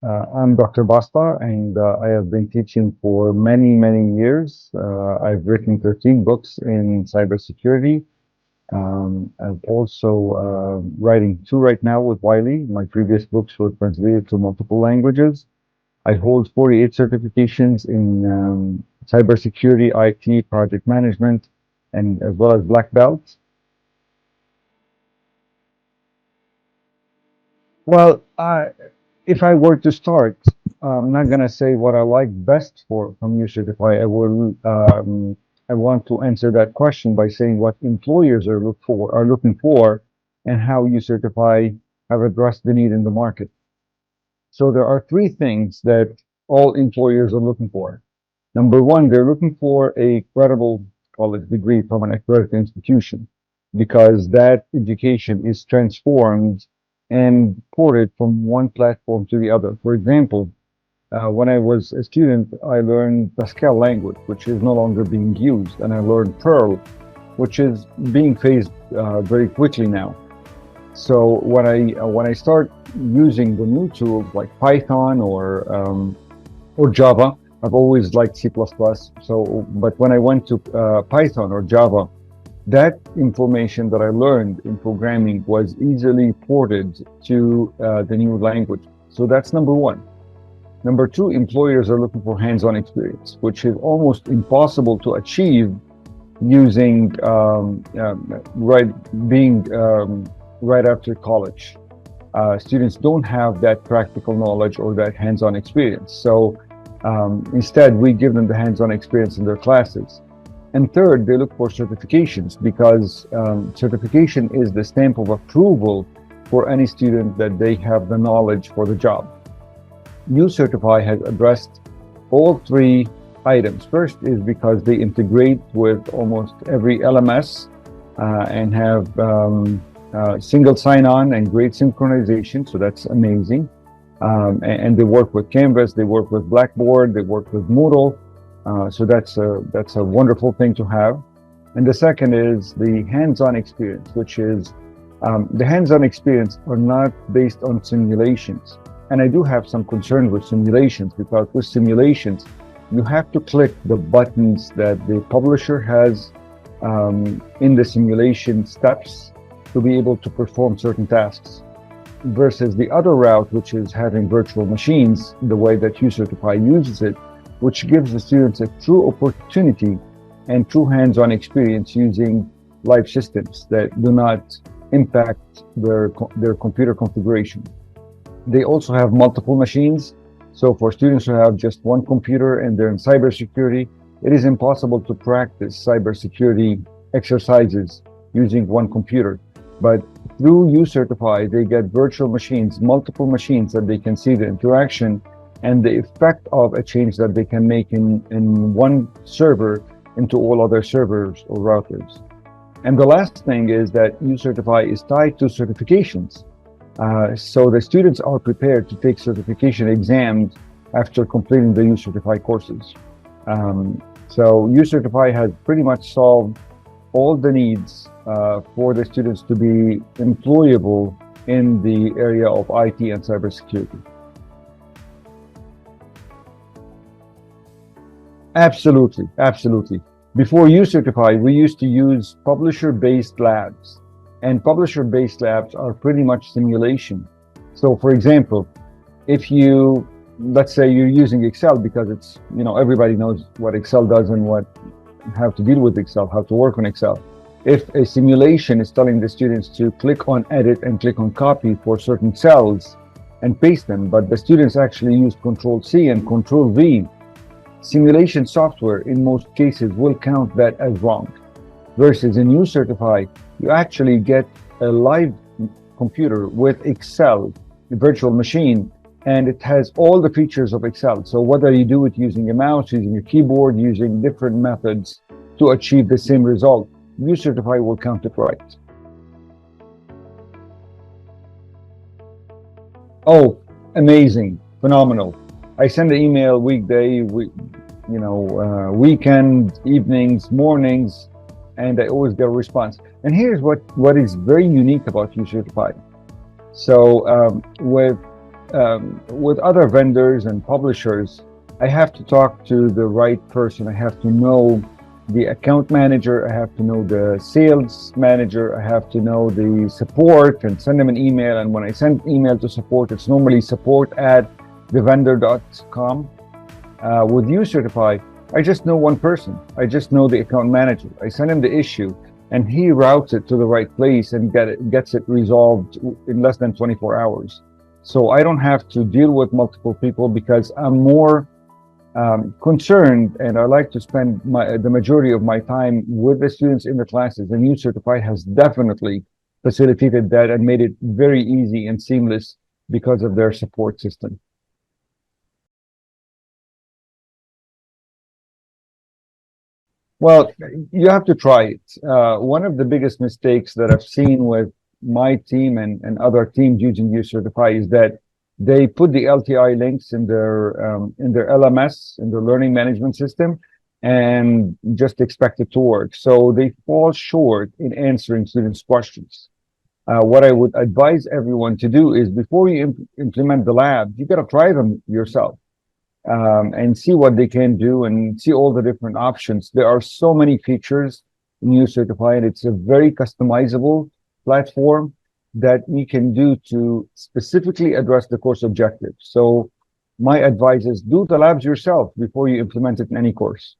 I'm Dr. Basta, and I have been teaching for many, many years. I've written 13 books in cybersecurity. I'm also writing two right now with Wiley. My previous books were translated to multiple languages. I hold 48 certifications in cybersecurity, IT, project management, and as well as black belts. Well, if I were to start, I'm not gonna say what I like best for from uCertify. I want to answer that question by saying what employers are looking for, and how uCertify have addressed the need in the market. So there are three things that all employers are looking for. Number one, they're looking for a credible college degree from an accredited institution because that education is transformed and ported from one platform to the other. For example, when I was a student, I learned Pascal language, which is no longer being used, and I learned Perl, which is being phased very quickly now. So when I start using the new tools like Python or Java. I've always liked C++. So, but when I went to Python or Java, that information that I learned in programming was easily ported to the new language. So that's number one. Number two, employers are looking for hands-on experience, which is almost impossible to achieve using right after college. Students don't have that practical knowledge or that hands-on experience. So instead, we give them the hands-on experience in their classes. And third, they look for certifications because certification is the stamp of approval for any student that they have the knowledge for the job. uCertify has addressed all three items. First is because they integrate with almost every LMS and have single sign-on and great synchronization, so that's amazing. And they work with Canvas, they work with Blackboard, they work with Moodle, so that's a wonderful thing to have. And the second is the hands-on experience, which is the hands-on experience are not based on simulations. And I do have some concerns with simulations because with simulations, you have to click the buttons that the publisher has in the simulation steps to be able to perform certain tasks, versus the other route, which is having virtual machines, the way that uCertify uses it, which gives the students a true opportunity and true hands-on experience using live systems that do not impact their computer configuration. They also have multiple machines. So for students who have just one computer and they're in cybersecurity, it is impossible to practice cybersecurity exercises using one computer. But through uCertify, they get virtual machines, multiple machines that they can see the interaction and the effect of a change that they can make in one server into all other servers or routers. And the last thing is that uCertify is tied to certifications. So the students are prepared to take certification exams after completing the uCertify courses. So uCertify has pretty much solved all the needs for the students to be employable in the area of IT and cybersecurity. Absolutely, absolutely. Before uCertify, we used to use publisher-based labs, and publisher-based labs are pretty much simulation. So, for example, if you, let's say you're using Excel because it's, everybody knows what Excel does and how to deal with Excel, how to work on Excel. If a simulation is telling the students to click on edit and click on copy for certain cells and paste them, but the students actually use Control-C and Control-V, simulation software in most cases will count that as wrong. Versus in uCertify, you actually get a live computer with Excel, a virtual machine, and it has all the features of Excel. So whether you do it using a mouse, using a keyboard, using different methods to achieve the same result, uCertify will count it right. Oh, amazing, phenomenal. I send an email weekday, weekend, evenings, mornings, and I always get a response. And here's what is very unique about uCertify. So with with other vendors and publishers, I have to talk to the right person. I have to know the account manager. I have to know the sales manager. I have to know the support and send them an email. And when I send email to support, it's normally support@thevendor.com. With uCertify, I just know one person. I just know the account manager. I send him the issue, and he routes it to the right place and gets it resolved in less than 24 hours. So I don't have to deal with multiple people because I'm more concerned, and I like to spend the majority of my time with the students in the classes. And uCertify has definitely facilitated that and made it very easy and seamless because of their support system. Well, you have to try it. One of the biggest mistakes that I've seen with my team and other teams using uCertify is that they put the LTI links in their LMS, in their learning management system, and just expect it to work. So they fall short in answering students' questions. What I would advise everyone to do is before you implement the lab, you got to try them yourself. And see what they can do and see all the different options. There are so many features in uCertify, and it's a very customizable platform that you can do to specifically address the course objectives. So my advice is do the labs yourself before you implement it in any course.